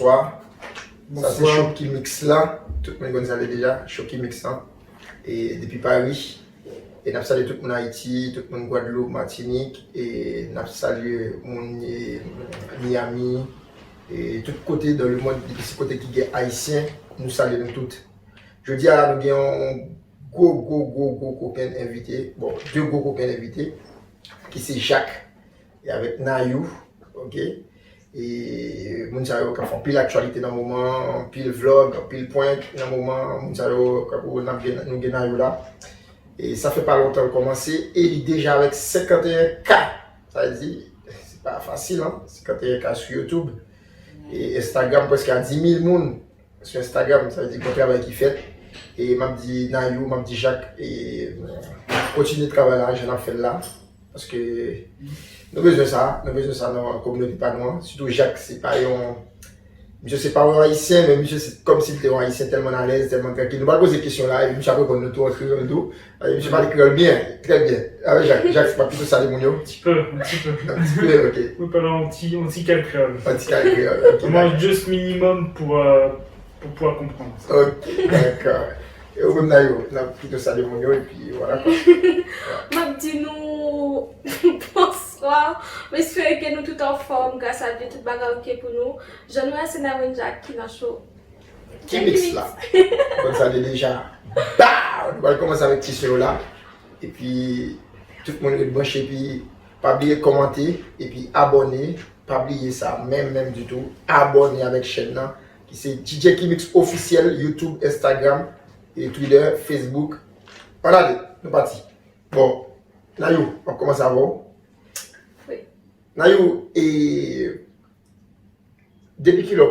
bonsoir. Bonsoir. Ça c'est Choki Mix là. Tout le monde connaît déjà, Choki Mix là. Et depuis Paris. Et nous saluons tout le monde Haïti, tout le monde Guadeloupe, Martinique. Et nous saluons Miami. Et tout côté dans le monde, depuis ce côté qui est haïtien, nous saluons toutes. Je dis à nous avons gros copain invité. Bon, deux gros copains invités. Qui c'est Jacques. Et avec Nayou. Ok? Et nous savons qu'on fait pile actualité dans le moment, pile vlog, pile point dans le moment, nous savons qu'on a Nayou là. Et ça fait pas longtemps de commencer. Et il est déjà avec 51K. Ça veut dire, c'est pas facile, hein? 51K sur YouTube. Et Instagram, presque à 10 000 personnes sur Instagram. Ça veut dire qu'on travaille qui fait. Et m'a dit Nayou, m'a dit Jacques. Et continuer de travailler là, j'en ai fait là. Parce que nous avons besoin de ça dans la communauté panois. Surtout Jacques, c'est pas un. Je sais pas un haïtien, mais monsieur, c'est comme s'il était un haïtien tellement à l'aise, tellement tranquille. Nous ne poser des questions là, et monsieur, après, on nous tourne en tout. Monsieur parle créole bien, très bien. Avec Jacques, c'est pas plutôt ça, les mounions? Un petit peu. Un petit peu, ok. Oui, parlons un petit créole. Un petit créole, ok. On mange juste minimum pour pouvoir comprendre. Ok, d'accord. Et au même Nayou, on a plutôt ça, les mounions, et puis voilà quoi. M'a dit nous bonsoir. J'espère que nous tout en forme grâce à Dieu, tout bagarre ok pour nous. Je nous ai Sénarine Jacques qui n'a chaud. Qui mix là? Comme ça, déjà. Bah! On va commencer avec Tissot là. Et puis, tout le monde est branché. Et puis, pas oublier de commenter. Et puis, abonner. Pas oublier ça, même du tout. Abonner avec chaîne là. Qui c'est DJ Kimix officiel. YouTube, Instagram, et Twitter, Facebook. Regardez, nous partis. Bon, Nayou, on commence à voir. Oui. Nayou, et depuis qu'il a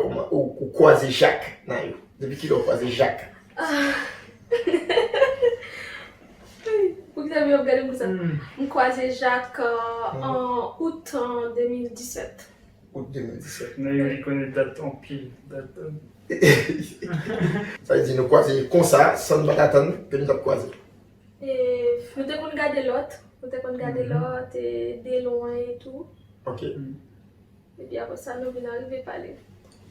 croisé Jacques, Nayou, depuis qu'il a croisé Jacques. Vous avez regardé pour ça. Je croisé Jacques en août 2017. Août 2017. Nayou, il connaît date en pile. Ça veut dire nous croiser comme ça, sans nous attendre que nous avons croisé. Et nous devons regarder l'autre. Nous devons regarder l'autre et de loin et tout. Ok. Et puis après ça, nous venons arriver à parler.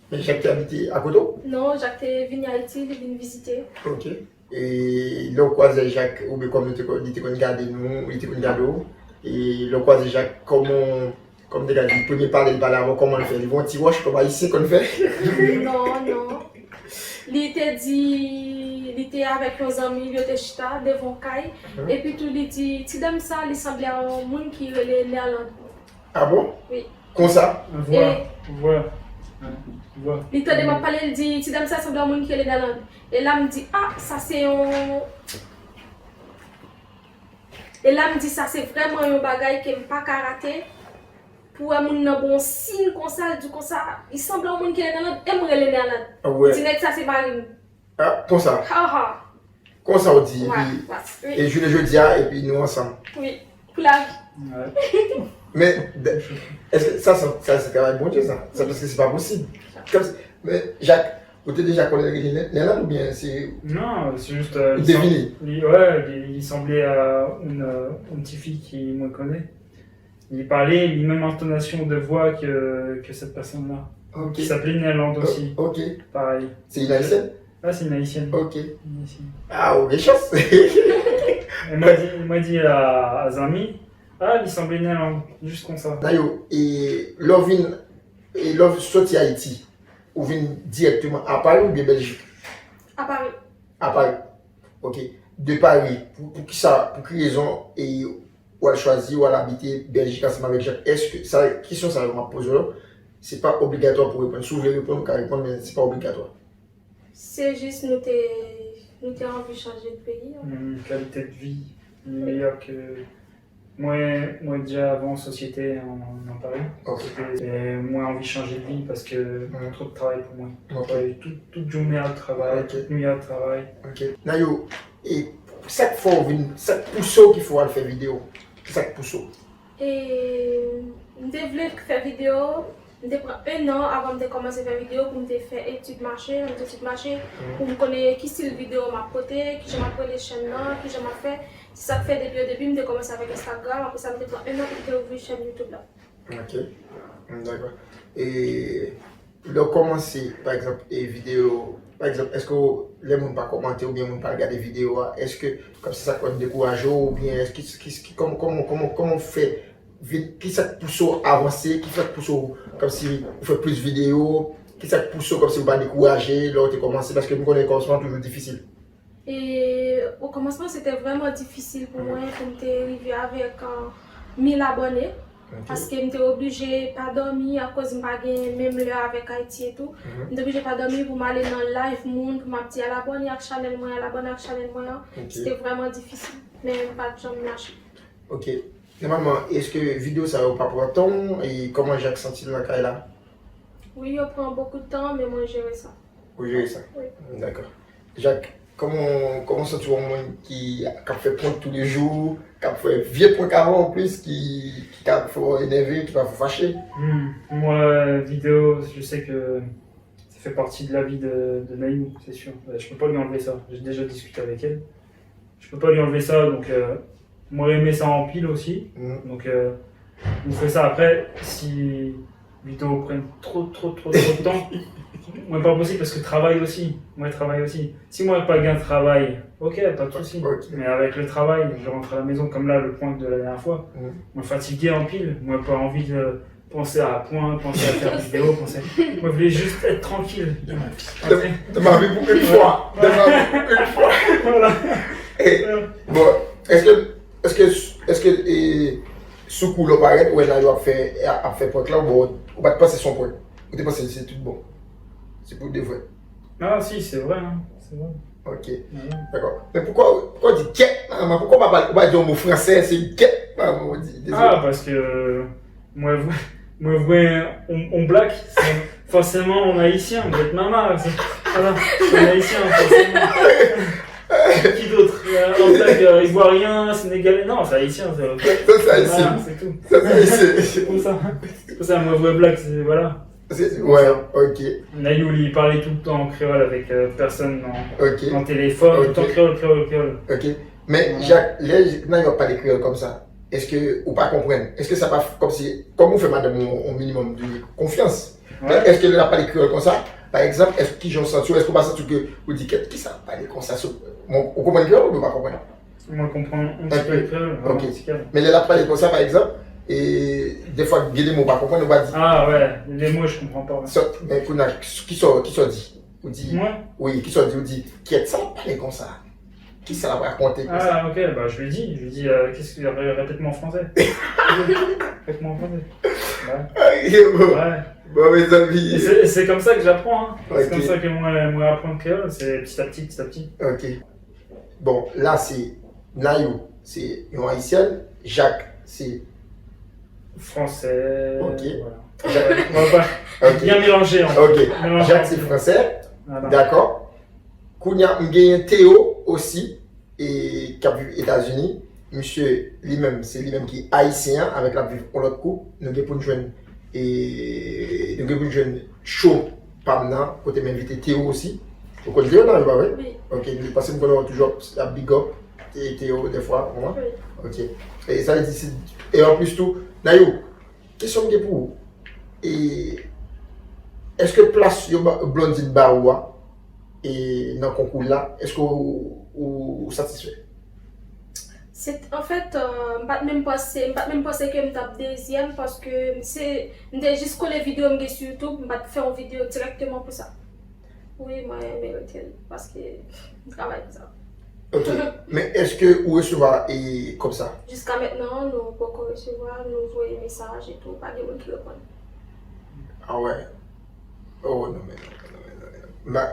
Mais Jacques qui habité à côté? Non, Jacques est venu à Haïti, il est venu visiter. Ok. Et là, on croisé Jacques, ou bien comme il était regardé nous, il était regardé nous. Et là, on croisé Jacques, comment, comme tu as dit, le premier parler, il parlait avant comment le faire. Ils vont un petit wash comme ici qu'on fait. Non. Il était dit, il était avec nos amis, il était chita devant Kai. Et puis tout, il dit, si dame ça, il semblait un monde qui est néerlandais. Ah bon? Oui. Comme ça? Voilà. Il t'a demandé parler, il dit, si dame ça, semblait un monde qui est néerlandais. Et là, il me dit, ah, ça c'est un. Et là, il me dit, ça c'est vraiment un bagage qui n'est pas karaté. Pour un monde bon signe comme ça, il semble un monde qui est néerlandais et moi il est néerlandais. Ah ouais. Tu n'es que ça c'est marine. Ah, comme ça? Ah. Comme ça on dit. Ouais, et je le jeudi et puis nous ensemble. Oui, pour la vie. Ouais. Mais est-ce que ça c'est quand même bon Dieu ça? C'est parce que c'est pas possible. Mais Jacques, vous êtes déjà connu les Néerlandais ou bien c'est. Non, c'est juste. Deviner. Il semblait à une petite fille qui me connaît. Il parlait, il même intonation de voix que cette personne-là. Ok. Qui s'appelait Néerlande aussi. Ok. Pareil. C'est une haïtienne? Ah, c'est une haïtienne. Ok. Une haïtienne. Ah, ok, chasse. Il m'a dit à Zami, ah, il semblait néerlandais, juste comme ça. Nayou, et l'offre sorti à Haïti, ou vient directement à Paris ou bien Belgique? À Paris. À Paris. Ok. De Paris, pour quelle raison et ou elle choisit ou elle habiter Belgique ensemble avec Jacques? Est-ce que ça, question ça m'a posé là, c'est pas obligatoire pour répondre. Si vous voulez répondre, vous répondre, mais c'est pas obligatoire. C'est juste nous t'avons envie de changer de pays. Une qualité de vie meilleure que moi déjà avant société en Paris. Ok. Et moi envie de changer de vie parce que trop de travail pour moi. Ok. Toute journée à travail, toute nuit à travail. Ok. Nayou, et chaque fois, chaque pousseau qu'il faut aller faire vidéo, chaque pousseau. Et je voulais faire vidéo. Je prends un an avant de commencer à faire vidéo pour me faire études marché, pour me connaître qui style vidéo m'a porté, qui j'aime apprendre les chaînes là, qui j'aime faire. Si ça fait depuis le début, je commence avec Instagram, après ça me prend un an pour ouvrir une chaîne YouTube là. Ok, d'accord. Et le commencer, par exemple, les vidéos, par exemple, est-ce que les gens ne pas commenter ou bien ne pas regarder les vidéos, est-ce que comme ça peut décourager ou bien est-ce que comment on fait, qui ça te pousse à avancer, qui ça te pousse comme si vous faites plus de vidéos, qui ça te pousse comme si vous ne pas décourager, là tu commencé parce que nous connaissons le commencement toujours difficile. Et au commencement, c'était vraiment difficile pour moi, comme j'étais arrivé avec 1000 abonnés. Okay. Parce que j'étais obligé de pas dormir à cause de ma même l'heure avec Haïti et tout. J'étais obligé de pas dormir pour m'aller dans le live monde, pour m'abonner à l'abonner à channel moi, à l'abonner à channel moi. C'était vraiment difficile, mais pas de jamais lâcher. Ok. Normalement, est-ce que vidéo ça va pas pour un temps et comment j'ai senti dans la caille là? Oui, ça prend beaucoup de temps, mais moi j'ai ça. Vous gérez ça? Oui. D'accord. Jacques, comment ça tu vois un monde qui a fait point tous les jours, qui a fait vieux point qu'avant en plus, qui a fait énerver, qui va vous fâcher? Moi, vidéo, je sais que ça fait partie de la vie de Naïm, c'est sûr. Je peux pas lui enlever ça. J'ai déjà discuté avec elle. Je peux pas lui enlever ça, donc moi aimer ça en pile aussi. Donc on fait ça après. Si vidéo prennent trop de temps, moi pas possible parce que travail aussi. Moi travail aussi. Si moi pas gain de travail, ok, pas de souci. Okay. Mais avec le travail, je rentre à la maison comme là le point de la dernière fois. Moi fatigué en pile. Moi pas envie de penser à point, penser à faire des vidéos, penser. Moi je voulais juste être tranquille. De ma vie pour une fois. De ma vie pour une fois. Voilà. Et, bon, est-ce que sous coup, l'opérateur, où elle a fait point là, bon, on va te passer son point. Ou tu penses que c'est tout bon? C'est pour de vrai. Ah si, c'est vrai, hein. C'est vrai. Ok, d'accord. Mais pourquoi on dit quête? Pourquoi on va dire un mot français, c'est quête? Ah, parce que moi, on blague, forcément on est haïtien, vous êtes maman. Voilà, on est haïtien, forcément. Qui d'autre? En blague ivoirien, sénégalais, non, c'est haïtien. C'est haïtien. Ah, c'est tout. Ça, c'est haïtien. C'est pour ça. C'est pour ça, moi, vraie blague, c'est voilà. Ouais, ok. Nayoul, il parlait tout le temps en créole avec personne en téléphone, Okay. tout le temps créole. Ok. Mais Jacques, là, il n'y a pas de créole comme ça. Est-ce que, ou pas comprendre, est-ce que ça va comme si, comme on fait madame au minimum de confiance, Ouais. est-ce qu'il n'y a pas de créole comme ça? Par exemple, est-ce qu'ils ont senti, est-ce qu'on va sentir que, vous dites, qui ça va parler comme ça? On comprend le créole ou on ne pas comprendre? Moi, je comprends un petit peu le créole. Ok. Mais les là, parler comme ça, par exemple, et des fois, il y a des mots pas comprendre, on va dire. Ah ouais, les mots, je comprends pas. Ouais. Mais qui sont dit? Ou dit, Moi? oui, qui sont dit, ou dit, qui est ça va parler comme ça? Qui ça va raconter comme ça? Ah ok, bah je lui dis, qu'est-ce que répète-moi en français. Répète-moi en français. Ouais. Bon, mes amis. Et c'est comme ça que j'apprends, hein. C'est Ok. comme ça que moi apprendre le créole, c'est petit à petit. Ok. Bon, là, c'est Nayo, c'est une haïtienne. Jacques, c'est. Français. Ok. Voilà. On va pas Ok. bien mélanger. Hein. Ok. Mélanger Jacques, un c'est peu. français. Voilà. D'accord. Kounia, on Théo aussi, et qui a vu aux États-Unis. Monsieur lui-même, c'est lui-même qui est haïtien, avec la vue pour l'autre coup. Nous avons pour une jeune. Et nous avons une jeune chaud, pas maintenant. Côté m'inviter Théo aussi. Vous connaissez Théo, non, il va vrai? Oui. Ok, parce que nous connaissons toujours la big up et Théo des fois, moi. Oui. Ok. Et ça dit, et en plus tout, Nayo, question que pour vous. Et est-ce que place yo Blondine Baroua et dans le concours là, est-ce que vous satisfait? En fait, je ne pense pas que je tape deuxième parce que c'est juste que les vidéos sur YouTube, je vais faire une vidéo directement pour ça. Oui, moi, je mérite parce que je travaille pour ça. Ok. Mais est-ce que vous recevez et comme ça? Jusqu'à maintenant, nous pouvons recevoir, nous envoyer des messages et tout, pas de gens qui répondent. Ah ouais. Oh non, mais non. Bah,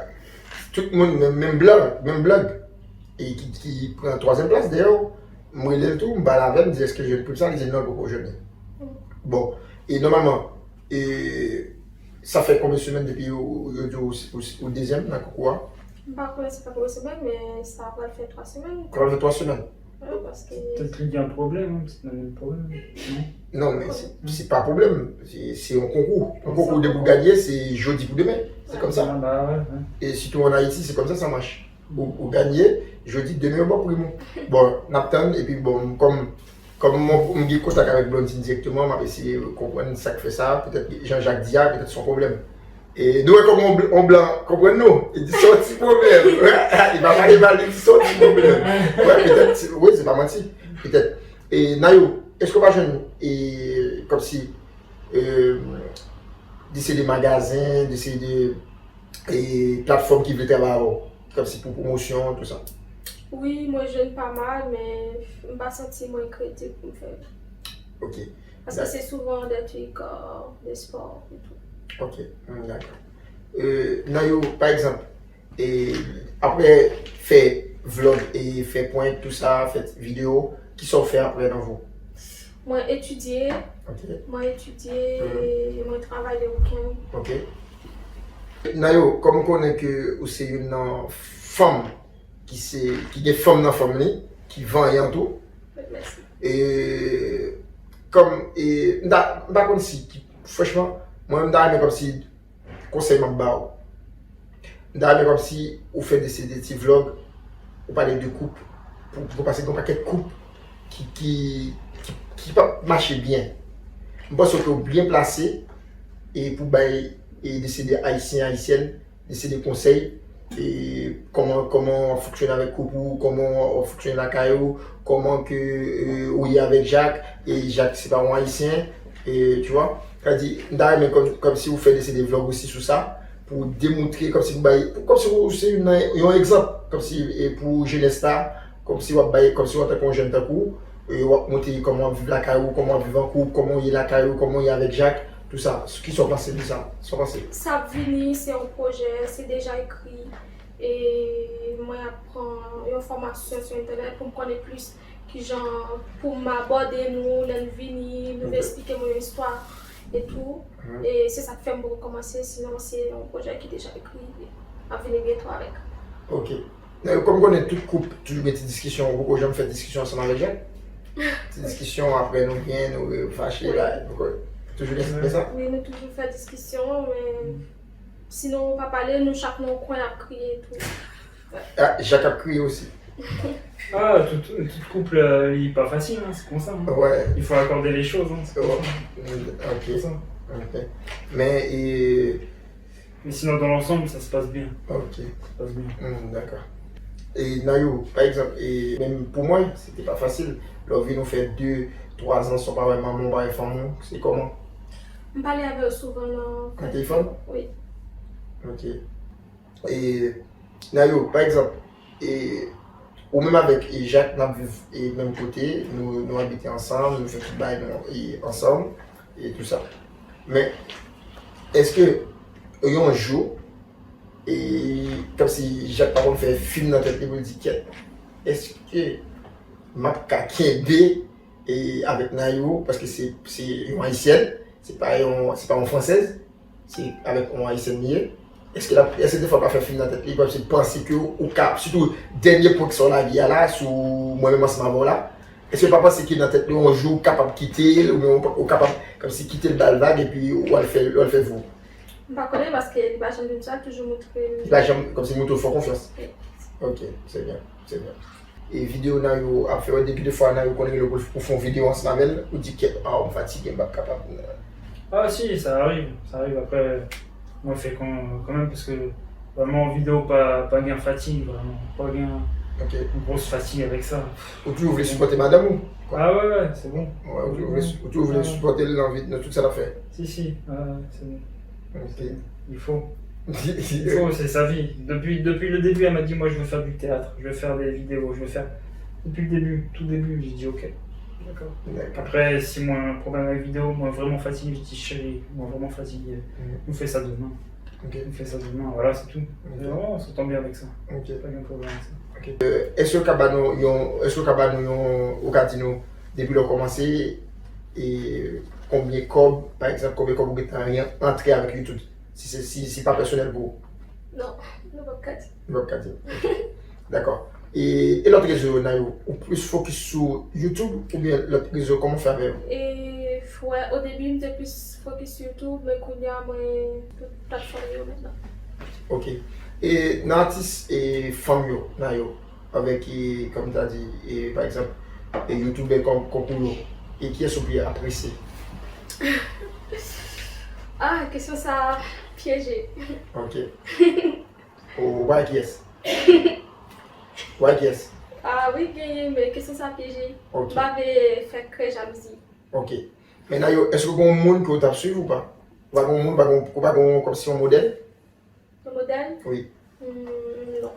tout le monde, même blog, et qui prend la troisième place d'ailleurs, moi il est tout, je me dit est-ce que je peux ça, il dit non, pourquoi je n'ai. Bon, et normalement, et ça fait combien de semaines depuis au deuxième, dans le concours? Par contre, c'est pas pour une semaine, mais ça va faire 3 semaines. Ça va faire 3 semaines. Ouais, parce que. Peut-être qu'il y a un problème, hein. C'est un problème. Non. Non, mais c'est pas un problème, c'est un concours. Un concours de vous gagner, c'est jeudi pour demain. C'est comme ça. Ah, bah, ouais. Et surtout en Haïti, c'est comme ça marche. Vous gagnez, jeudi, demain, bon pour le monde. Bon, Napton, et puis bon, comme on me contact avec Blondine directement, on m'a essayé de comprendre ça que fait ça. Peut-être Jean-Jacques Dia, peut-être son problème. Et nous, comme on blanc, comprenez-nous? Il dit sorti problème. Il va pas évaluer sorti problème. Ouais, peut-être, oui, c'est pas menti. Peut-être. Et Nayo, est-ce que pas jeune, et comme si, d'ici des magasins, d'ici des plateformes qui veulent travailler, comme si pour promotion, tout ça? Oui, moi je pas mal, mais je ne me sens moins crédible pour me faire. Ok. Parce que c'est souvent des trucs, des sports et tout. Ok, d'accord. Nayo, par exemple, et après faire vlog et faire point, tout ça, faire vidéo, qui sont faits après dans vous? Moi étudier, Ok. et moi travailler le week-end. Ok. Nayo, comme on connaît que c'est une femme qui est femme dans la famille, qui vend et en tout, Merci. et comme, et, par contre, si, franchement, moi, je comme si, conseil m'a barre. Je comme si, vous faites des petits vlogs, vous parlez de couple, pour passer dans un paquet de couples qui marcher bien. Je pense que vous bien placé et pour et décider haïtiens, haïtiennes, décider conseils et comment fonctionner avec couple, comment fonctionner la caillou, comment que oui avec Jacques et Jacques c'est pas un haïtien et tu vois. Mais comme si vous faites des vlogs aussi sur ça pour démontrer comme si vous c'est un exemple comme si et pour jeunesse là comme si vous êtes un jeune coup et vous montrer comment vivre la caillou, comment vivre en couple, comment il est la caillou, comment il est avec Jacques. Tout ça, ce qui sont passés, tout ça, sont passés. Ça vient, c'est un projet, c'est déjà écrit. Et moi, j'apprends une formation sur Internet pour me connaître plus, qui genre, pour m'aborder, nous expliquer mon histoire et tout. Et c'est ça qui fait me recommencer, sinon c'est un projet qui est déjà écrit, à venir bientôt avec. Ok. Comme on est toute couple, toujours des discussions, beaucoup de gens font des discussions ensemble avec Jacques. Des discussions, après nous viens, nous fâcher là. Toujours ça? Oui, nous toujours fait discussion, mais sinon on va parler, nous chaque nos coin à crier et tout. Ah, Jacques a crié aussi. Ah, tout couple, il n'est pas facile, hein, c'est comme ça. Hein. Ouais. Il faut accorder les choses. Hein, c'est Ok. ça. Ok. Mais sinon, dans l'ensemble, ça se passe bien. Ok. Ça se passe bien. D'accord. Et Nayo, par exemple, et même pour moi, c'était pas facile. Leur vie nous fait 2-3 ans sans pas vraiment maman et femme. C'est comment? On parlait avec eux souvent dans Un téléphone? Oui. Ok. Et Nayo, par exemple, ou même avec Jacques, nous vivons et même côté, nous habitons ensemble, nous faisons tout bail ensemble et tout ça. Mais est-ce que il y a un jour, et comme si Jacques par contre fait film dans tête, il me dit est-ce que ma kakebe et avec Nayo, parce que c'est une haïtienne, c'est pas une française, c'est avec une haïtienne liée. Est-ce que des fois pas fait film dans tête, parce que penser que au cap, surtout dernier point qui sont la vie là, sous moi-même en ce moment là, est-ce que pas penser que dans tête un jour capable de quitter, ou capable comme si quitter le balvague et puis ou elle fait vous? Je ne connais pas parce que les gens de ça toujours montrer. Comme si nous font confiance. Oui. Ok, c'est bien. Et vidéo Nayo, a fait au début de fois Nayo connaît le pour faire une vidéo ensemble, ou dit que on fatigue, on pas capable. Ah si, ça arrive après. Moi je fais quand même parce que vraiment en vidéo pas gain fatigue, vraiment. Pas gain une grosse fatigue avec ça. Ou tu voulais supporter madame ou? Ah ouais, c'est bon. Ouais, ou tu voulais supporter l'envie de tout ça l'a fait? Si, c'est bon. Ok. Il faut, c'est sa vie. Depuis le début, elle m'a dit moi je veux faire du théâtre, je veux faire des vidéos, je veux faire. Depuis le début, tout début, j'ai dit ok. D'accord. Après, si moi un problème avec vidéo, moi vraiment fatigué, je dis chérie, moi vraiment fatigué, on fait ça demain. Okay. On fait ça demain, voilà, c'est tout. Okay. Vraiment, on s'entend bien avec ça. Okay. Pas de problème avec ça. Okay. Est-ce que Cabano au Cadino, depuis le commencé, et combien de cob vous avez entré avec YouTube? Si pas personnel pour vous? Non, le podcast. Le podcast. D'accord. Et l'autre réseau, Nayo, ou plus focus sur YouTube ou bien l'autre réseau, comment faire avec vous? Et ouais, au début, j'étais plus focus sur YouTube, mais quand il y a toute plateforme maintenant. Ok. Et l'artiste et femme, Nayo, avec, comme tu as dit, et, par exemple, et YouTube comme Kokuyo, et qui est-ce que vous appréciez? Ah, question ça. Piégé. Ok. Oh, why yes? Why yes? Ah oui, gagné, mais qu'est-ce que ça piégé? Ok. J'avais fait que j'amusais. Ok. Maintenant, est-ce que vous avez un monde que vous avez suivi ou pas? Vous avez un monde, vous avez comme si un modèle? Le modèle? Oui. Non.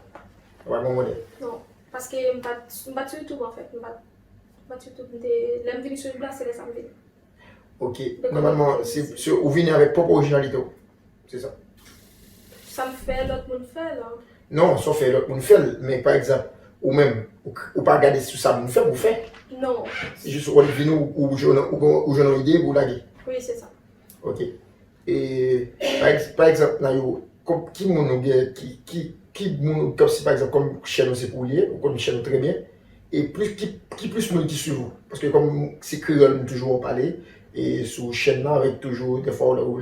Vous avez un modèle? Non. Parce que je ne bats sur YouTube en fait. Je ne bats sur YouTube. L'aime venir sur le blas, c'est les samedis. Ok. Normalement, vous venez avec propre originalité. C'est ça? Ça me fait, l'autre monde fait là. Non, ça fait l'autre monde fait, mais par exemple, ou même, ou pas regarder sur ça, vous faites. Non. C'est juste on vient ou j'ai une idée, vous l'avez. Oui, c'est ça. Ok. Et par exemple, qui comme si par exemple, comme chaîne c'est pour lier, ou comme chaîne très bien, et qui plus monde qui suit vous? Parce que comme c'est créole, toujours parler, et sur chaîne là, avec toujours des fois où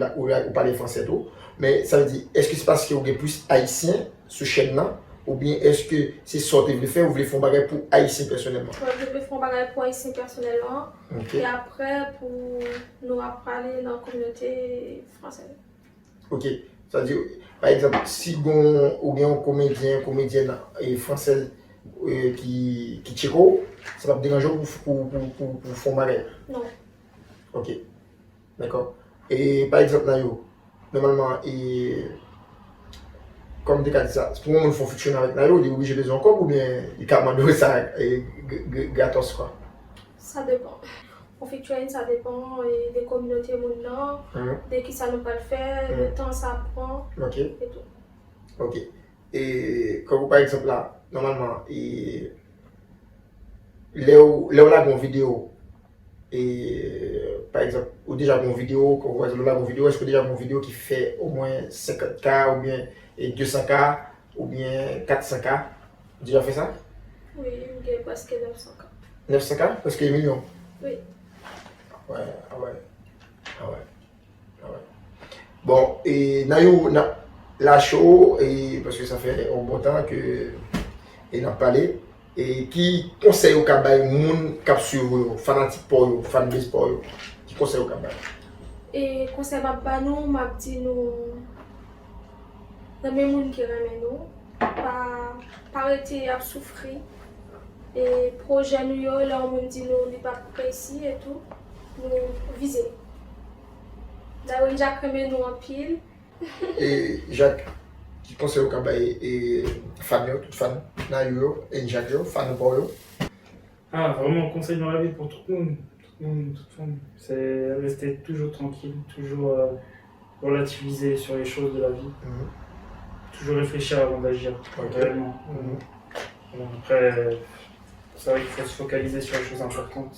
parler français tout. Mais ça veut dire, est-ce que c'est parce que vous êtes plus haïtien sur chaîne là, ou bien est-ce que c'est ça que vous voulez faire ou vous voulez faire un bagage pour haïtien personnellement? Je vais faire un bagage pour haïtien personnellement. Okay. Et après, pour nous parler dans la communauté française. Ok. Ça veut dire, par exemple, si vous avez un comédienne français qui tchèque, ça va vous déranger pour faire un bagage? Non. Ok. D'accord. Et par exemple, normalement, comme tu as dit ça, pour moi, il faut fonctionner avec Nayo, il est obligé de besoin encore ou bien il commande ça et gratos quoi? Ça dépend. On fait ça dépend des communautés maintenant, de qui ça ne pas le faire, le temps ça prend Ok. et tout. Ok. Et comme par exemple là, normalement, là où là une vidéo, et par exemple, ou déjà une vidéo, quand vous voyez une vidéo, est-ce que déjà une vidéo qui fait au moins 50K ou bien 200K ou bien 400K? Vous déjà fait ça? Oui, il y a presque 900K. 900K? Presque 1 million? Oui. Ouais, ah ouais. Ah ouais. Ah ouais. Bon, et Nayo, la show, et parce que ça fait un bon temps que il n'a parlé, et qui conseille au Kabay, moun cap sur fanatique pour eux, fanbase pour eux, qui conseille au Kabay? Et conseil m'a nous, m'a dit nous, dans les gens qui ramènent nous, pas arrêter à souffrir. Et projet nous, là on me dit nous, n'est pas précis et tout, nous viser. D'ailleurs, Jacques remet nous en pile. Et Jacques, qui conseille au Kabay, et fan, tout fan, Nayo, et Jacques, fan pour eux. Ah, vraiment, conseil dans la vie pour tout le monde, toute femme. C'est rester toujours tranquille, toujours relativiser sur les choses de la vie. Toujours réfléchir avant d'agir, réellement. Bon, après, c'est vrai qu'il faut se focaliser sur les choses importantes.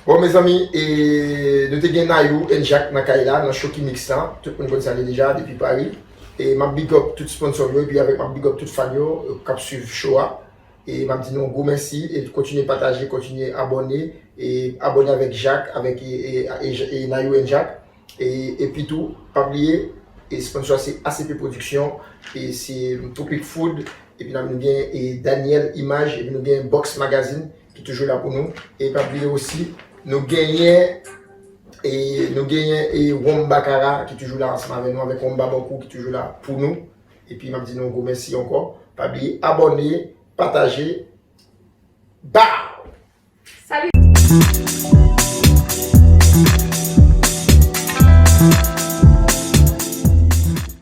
Bon, mes amis, et de te gagner Nayo et Jacques Nakaila dans Choki Mixan, tout le monde connaît ça déjà depuis Paris. Et ma big up tout sponsor, et puis avec ma big up tout fan qui suivent Shoah. Et m'a dit non, gros merci et continuez à partager, continuez à abonner et abonner avec Jacques, avec et Nayo et Jacques. Et puis tout, pas oublier, et sponsor c'est ACP Production et c'est Topic Food. Et puis nous avons bien et Daniel Image et puis nous avons bien Box Magazine qui est toujours là pour nous. Et pas oublier aussi, nous gagnons et Wombakara qui est toujours là ensemble avec nous, avec Womba Boku qui est toujours là pour nous. Et puis m'a dit non, gros merci encore. Pas oublier, abonner, partager. Bah! Salut!